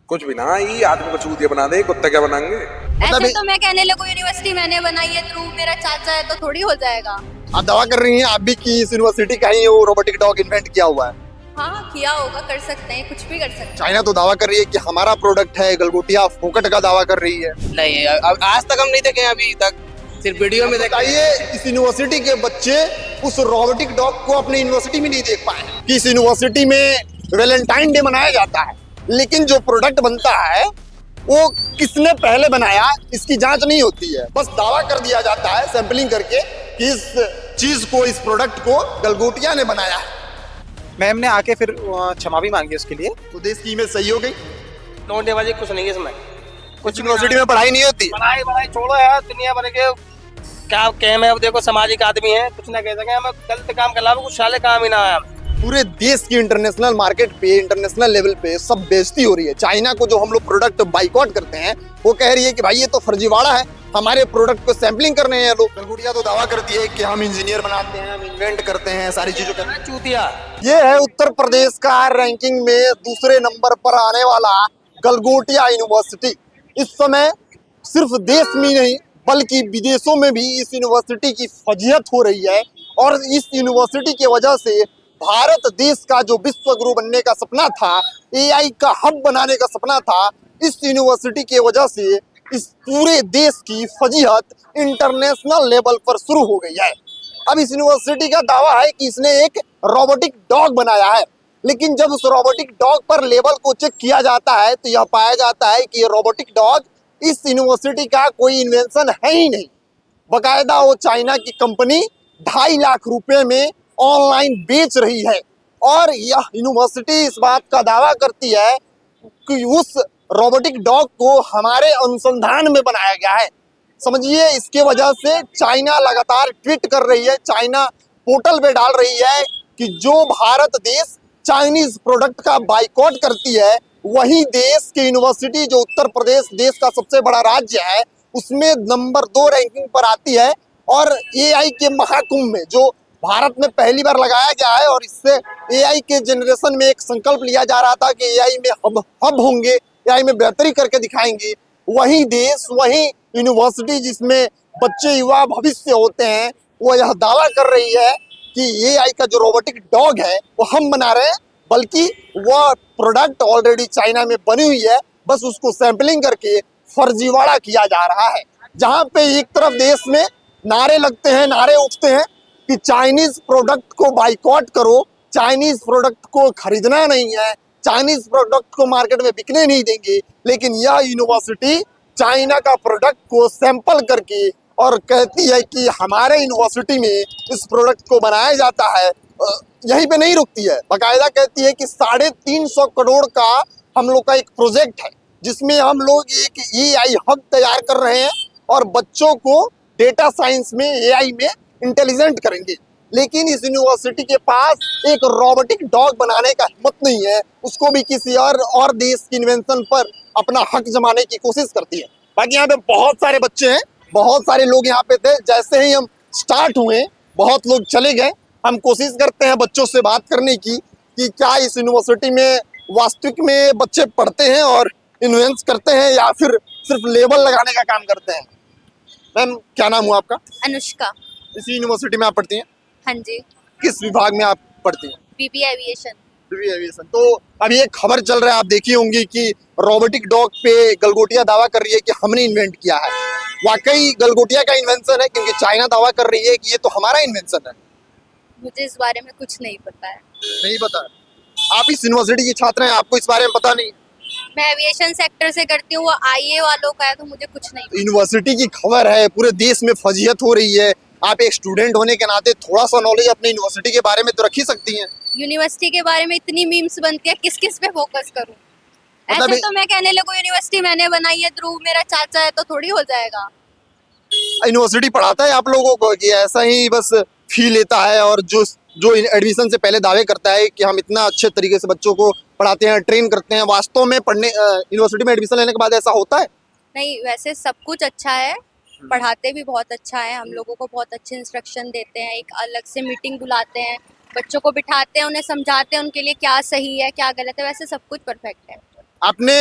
कुछ भी ना, ये आदमी को चूतिया बना दे, कुत्ता क्या बनाएंगे। ऐसे तो मैं कहने लगूं यूनिवर्सिटी मैंने बनाई है, ध्रुव मेरा चाचा है, तो थोड़ी हो जाएगा। आप दावा कर रही हैं आप भी कि इस यूनिवर्सिटी का ही वो रोबोटिक डॉग इन्वेंट किया हुआ है। हाँ किया होगा, कर सकते हैं, कुछ भी कर सकते हैं। चाइना तो दावा कर रही है कि हमारा प्रोडक्ट है, गलगोटिया फोकट का दावा कर रही है। नहीं, आज तक हम नहीं देखे हैं, अभी तक सिर्फ वीडियो में देखे। बताइए, इस यूनिवर्सिटी के बच्चे उस रोबोटिक डॉग को अपनी यूनिवर्सिटी में नहीं देख पाए कि इस यूनिवर्सिटी में वैलेंटाइन डे मनाया जाता है, लेकिन जो प्रोडक्ट बनता है वो किसने पहले बनाया इसकी जांच नहीं होती है। बस दावा कर दिया जाता है सैंपलिंग करके कि इस चीज को, इस प्रोडक्ट को गलगोटिया ने बनाया है। मैम ने आके फिर क्षमा भी मांगी उसके लिए। तो देश की इमेज सही हो गई। लौंडेबाजी कुछ नहीं है इसमें। कुछ यूनिवर्सिटी में पढ़ाई नहीं होती। पढ़ाई वढ़ाई छोड़ो यार, दुनिया भर के क्या कहे। मैं अब देखो सामाजिक आदमी है, कुछ ना कह सके। हमें गलत काम कर ला, कुछ साले काम ही ना आया। पूरे देश की इंटरनेशनल मार्केट पे, इंटरनेशनल लेवल पे सब बेइज्जती हो रही है। चाइना को जो हम लोग प्रोडक्ट बाइकआउट करते हैं, वो कह रही है कि भाई ये तो फर्जीवाड़ा है, हमारे प्रोडक्ट को सैंपलिंग कर रहे हैं लोग। गलगोटिया तो दावा करती है कि हम इंजीनियर बनाते हैं, हम इन्वेंट करते हैं, सारी चीजों करते हैं। चूतिया ये है उत्तर प्रदेश का रैंकिंग में दूसरे नंबर पर आने वाला गलगोटिया यूनिवर्सिटी। इस समय सिर्फ देश में नहीं बल्कि विदेशों में भी इस यूनिवर्सिटी की फजीहत हो रही है। और इस यूनिवर्सिटी की वजह से भारत देश का जो विश्व गुरु बनने का सपना था, एआई का हब बनाने का सपना था, इस यूनिवर्सिटी की वजह से इस पूरे देश की फजीहत इंटरनेशनल लेवल पर शुरू हो गई है। अब इस यूनिवर्सिटी का दावा है कि इसने एक रोबोटिक डॉग बनाया है, लेकिन जब उस रोबोटिक डॉग पर लेवल को चेक किया जाता है तो यह पाया जाता है कि ये रोबोटिक डॉग इस यूनिवर्सिटी का कोई इन्वेंशन है ही नहीं। बकायदा वो चाइना की कंपनी 2.5 लाख रुपए में ऑनलाइन बेच रही है। और यह यूनिवर्सिटी इस बात का दावा करती है कि उस रोबोटिक डॉग को हमारे अनुसंधान में बनाया गया है। समझिए, इसके वजह से चाइना लगातार ट्वीट कर रही है, चाइना पोर्टल पे डाल रही है कि जो भारत देश चाइनीज प्रोडक्ट का बाइकआउट करती है, वही देश की यूनिवर्सिटी जो उत्तर प्रदेश देश का सबसे बड़ा राज्य है, उसमें नंबर 2 रैंकिंग पर आती है। और एआई के महाकुंभ में जो भारत में पहली बार लगाया गया है, और इससे एआई के जनरेशन में एक संकल्प लिया जा रहा था कि एआई में हब होंगे, एआई में बेहतरी करके दिखाएंगे, वही देश, वही यूनिवर्सिटी जिसमें बच्चे युवा भविष्य होते हैं, वो यह दावा कर रही है कि एआई का जो रोबोटिक डॉग है वो हम बना रहे हैं, बल्कि वह प्रोडक्ट ऑलरेडी चाइना में बनी हुई है, बस उसको सैंपलिंग करके फर्जीवाड़ा किया जा रहा है। जहाँ पे एक तरफ देश में नारे लगते हैं, नारे उठते हैं कि चाइनीज प्रोडक्ट को बाइकआउट करो, चाइनीज प्रोडक्ट को खरीदना नहीं है, चाइनीज प्रोडक्ट को मार्केट में बिकने नहीं देंगे, लेकिन यह यूनिवर्सिटी चाइना का प्रोडक्ट को सैंपल करके और कहती है कि हमारे यूनिवर्सिटी में इस प्रोडक्ट को बनाया जाता है। यहीं पे नहीं रुकती है, बाकायदा कहती है कि 350 करोड़ का हम लोग का एक प्रोजेक्ट है, जिसमें हम लोग एक एआई हब तैयार कर रहे हैं और बच्चों को डेटा साइंस में, एआई में इंटेलिजेंट करेंगे। लेकिन इस यूनिवर्सिटी के पास एक रोबोटिक डॉग बनाने का हिम्मत नहीं है, उसको भी किसी और देश की इन्वेंशन पर अपना हक जमाने की कोशिश करती है। बाकी यहाँ पे बहुत सारे बच्चे हैं, बहुत सारे लोग यहाँ पे थे। जैसे ही हम स्टार्ट हुए, बहुत लोग चले गए। हम कोशिश करते हैं बच्चों से बात करने की कि क्या इस यूनिवर्सिटी में वास्तविक में बच्चे पढ़ते हैं और इन्वेंस करते हैं, या फिर सिर्फ लेबल लगाने का काम करते हैं। मैम, क्या नाम हुआ आपका? अनुष्का। इसी यूनिवर्सिटी में आप पढ़ती हैं? हाँ जी। किस विभाग में आप पढ़ती हैं? बीबी एविएशन। बीबी एविएशन। तो अभी एक खबर चल रहा है, आप देखी होंगी कि रोबोटिक डॉग पे गलगोटिया दावा कर रही है कि हमने इन्वेंट किया है। वाकई गलगोटिया का इन्वेंशन है, क्योंकि चाइना दावा कर रही है कि ये तो हमारा इन्वेंशन है। मुझे इस बारे में कुछ नहीं पता है। नहीं पता? आप इस यूनिवर्सिटी की छात्र हैं, आपको इस बारे में पता नहीं? मैं एविएशन सेक्टर से करती हूँ, वो आईए वालों का है, तो मुझे कुछ नहीं पता। यूनिवर्सिटी की खबर है, पूरे देश में फजीहत हो रही है। आप एक स्टूडेंट होने के नाते थोड़ा सा नॉलेज अपनी यूनिवर्सिटी के बारे में तो रख ही सकती हैं। यूनिवर्सिटी के बारे में इतनी मीम्स बनती है, किस किस पे फोकस करूँ? मतलब ऐसे तो मैं कहने लगूं यूनिवर्सिटी मैंने बनाई है, ध्रुव मेरा चाचा है, तो थोड़ी हो जाएगा। यूनिवर्सिटी पढ़ाता है आप लोगों को कि ऐसा ही बस फी लेता है, और जो एडमिशन से पहले दावे करता है कि हम इतना अच्छे तरीके से बच्चों को पढ़ाते हैं, ट्रेन करते हैं, वास्तव में पढ़ने यूनिवर्सिटी में एडमिशन लेने के बाद ऐसा होता है? नहीं, वैसे सब कुछ अच्छा है, पढ़ाते भी बहुत अच्छा है, हम लोगों को बहुत अच्छे इंस्ट्रक्शन देते हैं, एक अलग से मीटिंग बुलाते हैं, बच्चों को बिठाते हैं, उन्हें समझाते हैं उनके लिए क्या सही है क्या गलत है, वैसे सब कुछ परफेक्ट है। आपने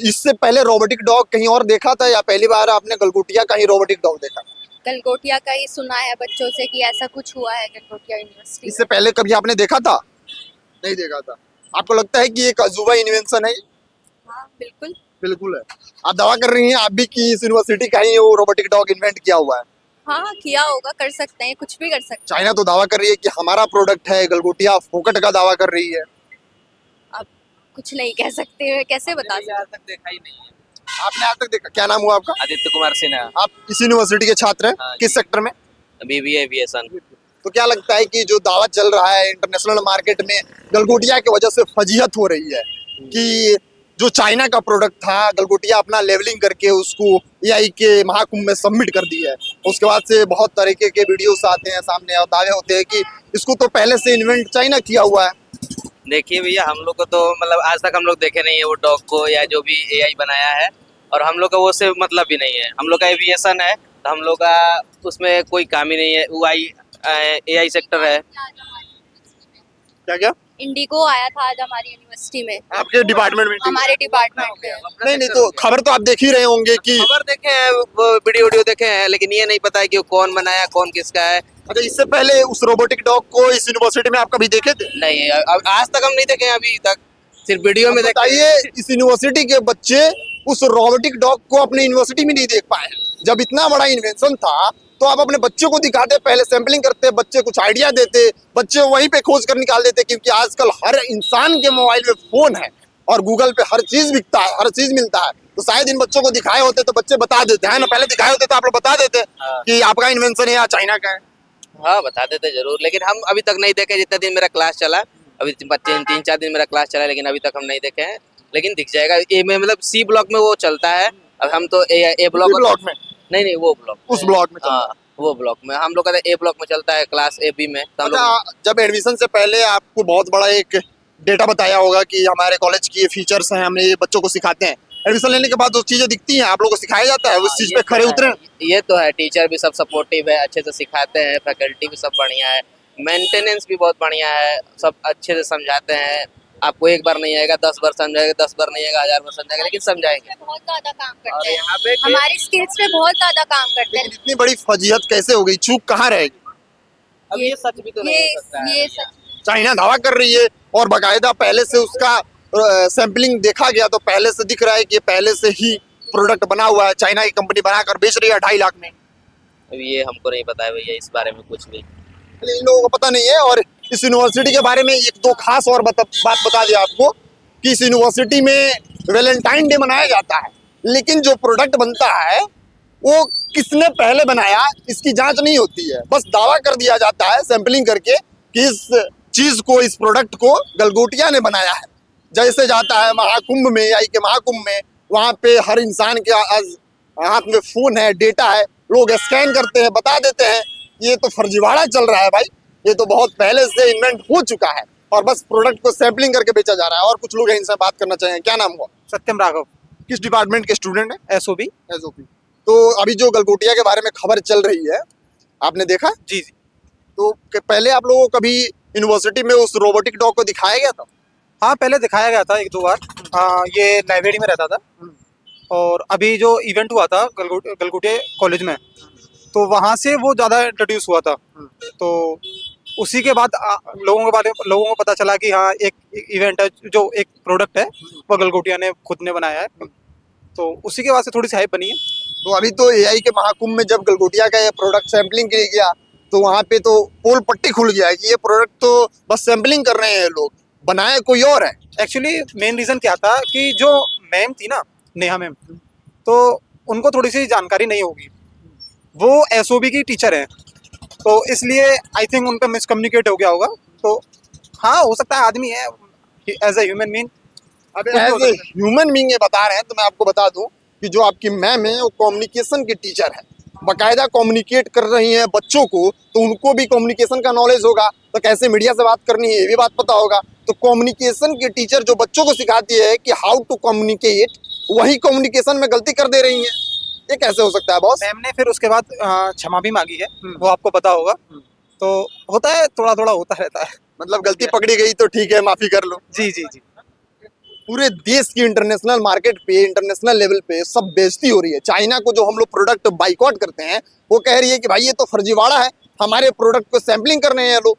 इससे पहले रोबोटिक डॉग कहीं और देखा था या पहली बार आपने गलगोटिया का ही रोबोटिक डॉग देखा? गलगोटिया का ही सुना है बच्चों से कि ऐसा कुछ हुआ है गलगोटिया यूनिवर्सिटी इससे पहले कभी आपने देखा था? नहीं देखा था। आपको लगता है कि ये एक अजूबा इन्वेंशन है? हाँ बिल्कुल। बिल्कुल है। आप दावा कर रही हैं आप भी कि इस यूनिवर्सिटी का ही वो रोबोटिक डॉग इन्वेंट किया हुआ है? हाँ किया होगा, कर सकते हैं, कुछ भी कर सकते हैं। चाइना तो दावा कर रही है कि हमारा प्रोडक्ट है, गलगोटिया फोकट का दावा कर रही है। अब कुछ नहीं कह सकते, कैसे बता सकते। आज तक देखा ही नहीं है। आपने आज तक देखा? क्या नाम हुआ आपका? आदित्य कुमार सिन्हा, आप इस यूनिवर्सिटी के छात्र हैं? हाँ, किस सेक्टर में? BBA aviation. तो क्या लगता है कि जो दावा चल रहा है इंटरनेशनल मार्केट में गलगोटिया की वजह से फजीहत हो रही है कि जो चाइना का प्रोडक्ट था गलगोटिया अपना लेवलिंग करके उसको एआई के महाकुंभ में सबमिट कर दिया है, उसके बाद से बहुत तरीके के वीडियोस आते हैं सामने और दावे होते हैं कि इसको तो पहले से इन्वेंट चाइना किया हुआ है। देखिए भैया, हम लोग को तो मतलब आज तक हम लोग देखे नहीं है वो डॉग को या जो भी एआई बनाया है, और हम लोग का वो से मतलब भी नहीं है। हम लोग का एविएशन है तो हम लोग का उसमें कोई काम ही नहीं है। वो एआई सेक्टर है। क्या क्या? इंडिगो आया था आज हमारी यूनिवर्सिटी में, आपके डिपार्टमेंट में? हमारे डिपार्टमेंट में। नहीं तो खबर तो आप देख ही रहे होंगे कि खबर देखे हैं, वो वीडियो देखे हैं, लेकिन ये नहीं पता है कि वो कौन बनाया, कौन किसका है। अच्छा, इससे पहले उस रोबोटिक डॉग को इस यूनिवर्सिटी में आप कभी देखे थे? नहीं, आज तक हम नहीं देखे हैं, अभी तक सिर्फ वीडियो में देखे। बताइए, इस यूनिवर्सिटी के बच्चे उस रोबोटिक डॉग को अपनी यूनिवर्सिटी में नहीं देख पाए। जब इतना बड़ा इन्वेंशन था तो आप अपने बच्चों को दिखाते, पहले सैंपलिंग करते, बच्चे कुछ आइडिया देते, बच्चे वहीं पे खोज कर निकाल देते, क्योंकि आजकल हर इंसान के मोबाइल में फोन है और गूगल पे हर चीज बिकता है, हर चीज मिलता है। तो शायद इन बच्चों को दिखाए होते तो बच्चे बता देते हैं ना, पहले दिखाए होते तो आप लोग बता देते कि आपका इन्वेंशन है या चाइना का है। हाँ, बता देते जरूर, लेकिन हम अभी तक नहीं देखे। जितने दिन मेरा क्लास चला, अभी 3-4 दिन मेरा क्लास चला, लेकिन अभी तक हम नहीं देखे हैं। लेकिन दिख जाएगा। ये में मतलब सी ब्लॉक में वो चलता है, अब हम तो ए ब्लॉक में नहीं वो ब्लॉक, उस ब्लॉक में चलता है। हाँ, वो ब्लॉक में हम लोग का ए ब्लॉक में चलता है, क्लास ए बी में। तो हम लोग अच्छा, जब एडमिशन से पहले आपको बहुत बड़ा एक डेटा बताया होगा कि हमारे कॉलेज की ये फीचर्स हैं, हमने ये बच्चों को सिखाते हैं। एडमिशन लेने के बाद वो चीजें दिखती हैं, आप लोगों को सिखाया जाता है, उस चीज पे खरे उतरे? ये तो है, टीचर भी सब सपोर्टिव है, अच्छे से सिखाते हैं, फैकल्टी भी सब बढ़िया है, मेंटेनेंस भी बहुत बढ़िया है, सब अच्छे से समझाते हैं। आपको एक बार नहीं आएगा, 10 बार समझाएगा, 10 बार नहीं आएगा, 1000 बार समझाएगा, लेकिन समझाएंगे। बहुत ज्यादा काम और करते हैं, यहाँ पे हमारी स्किल्स पे बहुत ज्यादा काम करते हैं। लेकिन इतनी बड़ी फजीहत कैसे हो गई? चूक कहाँ रहेगी? अब ये सच भी तो नहीं हो सकता है। ये सच। चाइना दावा कर रही है और बाकायदा पहले से उसका सैंपलिंग देखा गया तो पहले से दिख रहा है कि ये पहले से ही प्रोडक्ट बना हुआ है, चाइना की कंपनी बनाकर बेच रही है 2.5 लाख में। अब ये हमको नहीं पता है भैया, इस बारे में कुछ भी। इन लोगों को पता नहीं है। और इस यूनिवर्सिटी के बारे में एक दो खास और बात बता दिया आपको कि इस यूनिवर्सिटी में वैलेंटाइन डे मनाया जाता है, लेकिन जो प्रोडक्ट बनता है वो किसने पहले बनाया इसकी जांच नहीं होती है। बस दावा कर दिया जाता है सैंपलिंग करके कि इस चीज को, इस प्रोडक्ट को गलगोटिया ने बनाया है। जैसे जाता है महाकुंभ में, आई के महाकुंभ में, वहां पे हर इंसान के हाथ में फोन है, डेटा है, लोग स्कैन करते हैं, बता देते हैं। ये तो फर्जीवाड़ा चल रहा है भाई, ये तो बहुत पहले से इन्वेंट हो चुका है और बस प्रोडक्ट को सैंपलिंग करके बेचा जा रहा है। और कुछ लोग हैं, इनसे बात करना चाहेंगे। क्या नाम हुआ? सत्यम राघव, किस डिपार्टमेंट के स्टूडेंट हैं? एसओबी। एसओपी। तो अभी जो गलगोटिया के बारे में खबर चल रही है, आपने देखा? जी। तो पहले आप लोगों को कभी यूनिवर्सिटी में उस रोबोटिक डॉग को दिखाया गया था? हाँ, पहले दिखाया गया था 1-2 बार। ये लाइब्रेरी में रहता था और अभी जो इवेंट हुआ था गलगोटिया कॉलेज में, तो वहाँ से वो ज़्यादा इंट्रोड्यूस हुआ था। तो उसी के बाद लोगों को पता चला कि हाँ, एक इवेंट है, जो एक प्रोडक्ट है वो गलगोटिया ने खुद ने बनाया है। तो उसी के बाद से थोड़ी सी हाइप बनी है। तो अभी तो एआई के महाकुंभ में जब गलगोटिया का ये प्रोडक्ट सैंपलिंग के लिए गया तो वहाँ पे तो पोल पट्टी खुल गया है कि ये प्रोडक्ट तो बस सैंपलिंग कर रहे हैं लोग, बनाया कोई और है। एक्चुअली मेन रीज़न क्या था कि जो मैम थी ना, नेहा मैम, तो उनको थोड़ी सी जानकारी नहीं होगी। वो एसओबी की टीचर हैं, तो इसलिए आई थिंक उन पर मिसकम्युनिकेट हो गया होगा। तो हाँ, हो सकता है, आदमी है, एज ए ह्यूमन बीइंग। अब एज ए ह्यूमन बीइंग ये बता रहे हैं, तो मैं आपको बता दूं कि जो आपकी मैम है वो कम्युनिकेशन की टीचर है, बाकायदा कम्युनिकेट कर रही हैं बच्चों को, तो उनको भी कम्युनिकेशन का नॉलेज होगा, तो कैसे मीडिया से बात करनी है ये भी बात पता होगा। तो कम्युनिकेशन की टीचर जो बच्चों को सिखाती है कि हाउ टू कम्युनिकेट, वही कम्युनिकेशन में गलती कर दे रही है। ये कैसे हो सकता है बॉस? मैम ने फिर उसके बाद क्षमा भी मांगी है, वो आपको पता होगा। तो होता है, थोड़ा थोड़ा होता रहता है। मतलब गलती पकड़ी गई तो ठीक है, माफी कर लो। जी। पूरे देश की इंटरनेशनल मार्केट पे, इंटरनेशनल लेवल पे सब बेइज्जती हो रही है। चाइना को जो हम लोग प्रोडक्ट बाइकआउट करते हैं, वो कह रही है कि भाई ये तो फर्जीवाड़ा है, हमारे प्रोडक्ट को सैम्पलिंग कर रहे हैं लोग।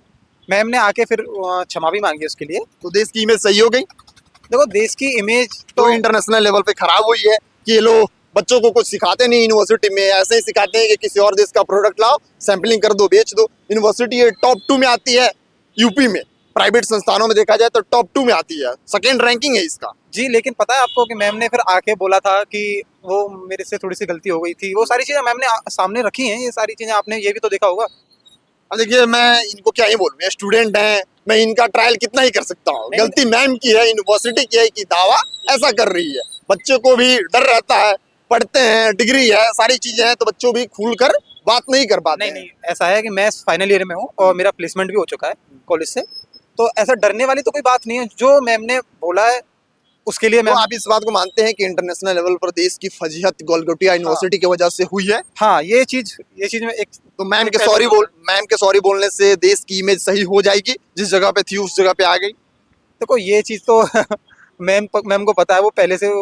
मैम ने आके फिर क्षमा भी मांगी उसके लिए। तो देश की इमेज सही हो गई। देखो देश की इमेज तो इंटरनेशनल लेवल पे खराब हुई है कि ये लोग बच्चों को कुछ सिखाते नहीं यूनिवर्सिटी में, ऐसे ही सिखाते हैं कि किसी और देश का प्रोडक्ट लाओ, सैम्पलिंग कर दो, बेच दो। यूनिवर्सिटी ये टॉप 2 में आती है यूपी में, प्राइवेट संस्थानों में देखा जाए तो टॉप 2 में आती है, सेकेंड रैंकिंग है इसका। जी, लेकिन पता है आपको कि मैम ने फिर आके बोला था कि वो मेरे से थोड़ी सी गलती हो गई थी। वो सारी चीजें मैम ने सामने रखी हैं, ये सारी चीजें आपने ये भी तो देखा होगा। अब देखिए मैं इनको क्या ही बोलूं, ये स्टूडेंट हैं, मैं इनका ट्रायल कितना ही कर सकता हूँ। गलती मैम की है, यूनिवर्सिटी की है कि दावा ऐसा कर रही है। बच्चों को भी डर रहता है, पढ़ते हैं, डिग्री है, सारी चीजें हैं, तो बच्चों भी खुल कर बात नहीं कर पाते। नहीं, ऐसा है कि मैं फाइनल ईयर में हूँ और मेरा प्लेसमेंट भी हो चुका है कॉलेज से, तो ऐसा डरने वाली तो कोई बात नहीं है। जो मैम ने बोला है उसके लिए तो मैं आप इस बात को मानते हैं कि इंटरनेशनल लेवल पर देश की फजीहत गलगोटिया यूनिवर्सिटी की वजह से हुई है? हाँ, ये चीज में एक तो मैम के सॉरी बोलने से देश की इमेज सही हो जाएगी, जिस जगह पे थी उस जगह पे आ गई। देखो ये चीज तो मैम को पता है, वो पहले से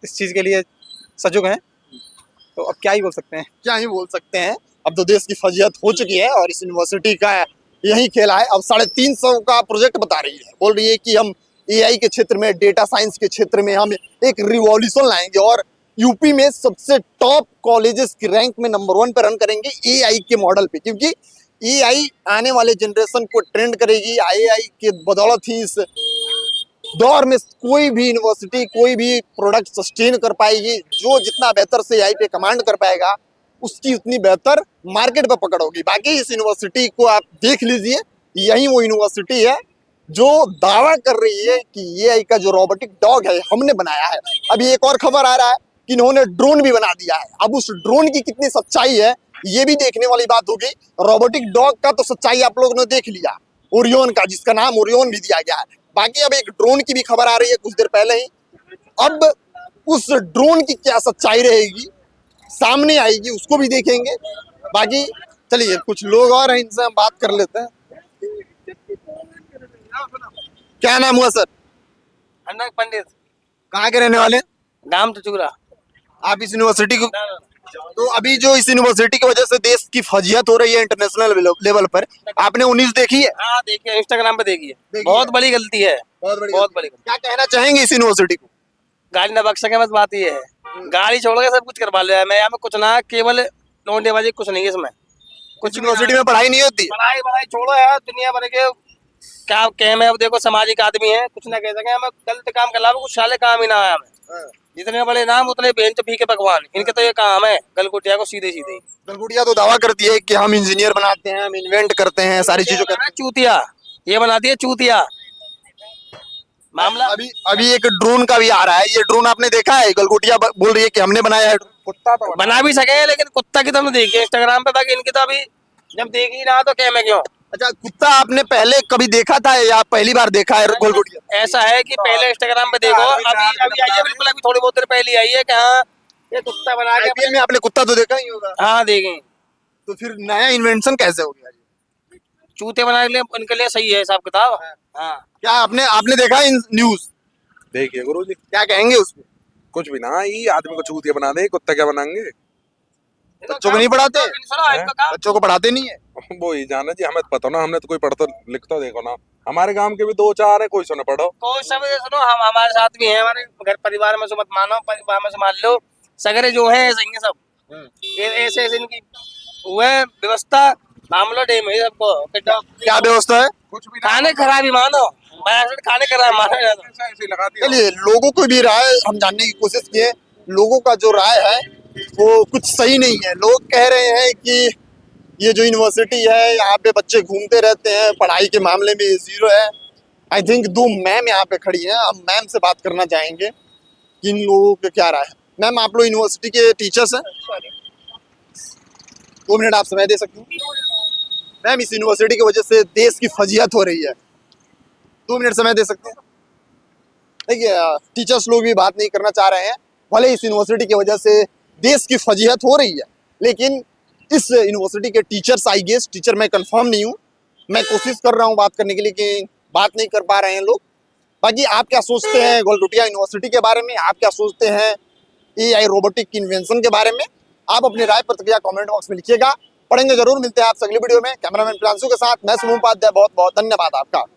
इस चीज के लिए सजग हैं, तो अब क्या ही बोल सकते हैं। क्या ही बोल सकते हैं, अब तो देश की फजीहत हो चुकी है और इस यूनिवर्सिटी का यही खेला है। अब 350 का प्रोजेक्ट बता रही है, बोल रही है कि हम एआई के क्षेत्र में, डेटा साइंस के क्षेत्र में हम एक रिवॉल्यूशन लाएंगे और यूपी में सबसे टॉप कॉलेजेस की रैंक में नंबर 1 पे रन करेंगे एआई के मॉडल पे, क्योंकि एआई आने वाले जनरेशन को ट्रेंड करेगी। एआई के बदौलत ही इस दौर में कोई भी यूनिवर्सिटी कोई भी प्रोडक्ट सस्टेन कर पाएगी। जो जितना बेहतर से एआई पे कमांड कर पाएगा, उसकी उतनी बेहतर मार्केट पे पकड़ होगी। बाकी इस यूनिवर्सिटी को आप देख लीजिए, यही वो यूनिवर्सिटी है जो दावा कर रही है कि एआई का जो रोबोटिक डॉग है हमने बनाया है। अभी एक और खबर आ रहा है कि इन्होंने ड्रोन भी बना दिया है। अब उस ड्रोन की कितनी सच्चाई है ये भी देखने वाली बात होगी। रोबोटिक डॉग का तो सच्चाई आप लोगों ने देख लिया, ओरियन का, जिसका नाम ओरियन भी दिया गया है। बाकी अब एक ड्रोन की भी खबर आ रही है कुछ देर पहले ही। अब उस ड्रोन की क्या सच्चाई रहेगी, सामने आएगी, उसको भी देखेंगे। बाकी चलिए कुछ लोग और हैं, इनसे हम बात कर लेते हैं। क्या नाम हुआ सर? अनक पंडित, कहाँ के रहने वाले? नाम तो चूरा। आप इस यूनिवर्सिटी को, तो अभी जो इस यूनिवर्सिटी की वजह से देश की फजीहत हो रही है इंटरनेशनल लेवल पर, आपने 19 देखी है? हाँ देखिए, इंस्टाग्राम पे देखिए, देखिए। बहुत बड़ी गलती है, बहुत बहुत बड़ी। क्या कहना चाहेंगे इस यूनिवर्सिटी को? गाड़ी न बख्शा के बस बात ये है, गाड़ी छोड़ के सब कुछ करवा लिया है। मैं यहाँ में कुछ ना, केवल लौंडेबाजी, कुछ नहीं है इसमें। कुछ यूनिवर्सिटी में पढ़ाई नहीं होती? पढ़ाई छोड़ो यार, दुनिया भर के क्या कहम है। अब देखो सामाजिक आदमी है, कुछ ना कह सके, हमें गलत काम के अलावा कुछ साले काम ही ना आया हमें। जितने बड़े नाम उतने बेंच पी के पकवान, इनके तो ये काम है गलगुटिया को सीधे सीधे। गलगुटिया तो दावा करती है कि हम इंजीनियर बनाते हैं, हम इन्वेंट करते हैं, सारी चीजों करते हैं। चूतिया, ये बनाती है चूतिया मामला। अभी एक ड्रोन का भी आ रहा है, ये ड्रोन आपने देखा है? गलगुटिया बोल रही है कि हमने बनाया है। कुत्ता तो बना भी सके, लेकिन कुत्ता की तो हमने देखी है इंस्टाग्राम पे, बाकी इनकी तो अभी जब देख ही ना तो क्या मैं क्यों। अच्छा, कुत्ता आपने पहले कभी देखा था या पहली बार देखा है गलगुटिया? ऐसा है कि पहले इंस्टाग्राम पे देखो, अभी आई है, बिल्कुल अभी थोड़ी बहुत देर पहले आई है कि हाँ ये कुत्ता बना के। आईपीएल में आपने कुत्ता तो देखा ही होगा। हाँ देखें। तो फिर नया इन्वेंशन कैसे हो गया? चूते बनाने के लिए, उनके लिए सही है हिसाब किताब। हाँ, क्या आपने देखा इन न्यूज? देखिए गुरुजी, क्या कहेंगे उसमें? कुछ भी ना, ये आदमी को चूतिया बना दे, कुत्ता क्या बनाएंगे? बच्चों को नहीं पढ़ाते? बच्चों को पढ़ाते नहीं है? वो ही जाना जी, हमें तो पता ना, हमने तो कोई पढ़ता लिखता देखो ना। हमारे गांव के भी 2-4 है, कोई सुना पढ़ो। कोई सब सुनो, हम हमारे साथ भी है, हमारे घर परिवार में से मत मानो, परिवार में से मान लो, सगरे जो है सही है सब। ऐसे ऐसे इनकी हुए व्यवस्था, मामला डेम है सबको। क्या व्यवस्था है? कुछ भी खाने खराबी मानो, खाने खराब मानो। चलिए लोगों को भी राय हम जानने की कोशिश किए। लोगों का जो राय है वो कुछ सही नहीं है। लोग कह रहे हैं कि ये जो यूनिवर्सिटी है, यहाँ पे बच्चे घूमते रहते हैं, पढ़ाई के मामले में जीरो है। आई थिंक 2 मैम यहाँ पे खड़ी हैं, हम मैम से बात करना चाहेंगे कि इन लोगों के क्या राय है। मैम, आप लोग यूनिवर्सिटी के टीचर्स हैं? 2 मिनट आप समय दे सकते हैं? मैम, इस यूनिवर्सिटी की वजह से देश की फजीहत हो रही है, 2 मिनट समय दे सकते हैं? देखिए, टीचर्स लोग भी बात नहीं करना चाह रहे हैं। भले इस यूनिवर्सिटी की वजह से देश की फजीहत हो रही है, लेकिन इस यूनिवर्सिटी के टीचर्स, आई गेस, टीचर मैं कंफर्म नहीं हूँ, मैं कोशिश कर रहा हूँ बात करने के लिए कि बात नहीं कर पा रहे हैं लोग। बाकी आप क्या सोचते हैं गलगोटिया यूनिवर्सिटी के बारे में, आप क्या सोचते हैं एआई रोबोटिक इन्वेंशन के बारे में, आप अपनी राय प्रतिक्रिया कमेंट बॉक्स में लिखिएगा। पढ़ेंगे जरूर, मिलते हैं आपसे अगली वीडियो में। कैमरामैन प्रियांशु के साथ मैं शुभम उपाध्याय, बहुत बहुत धन्यवाद आपका।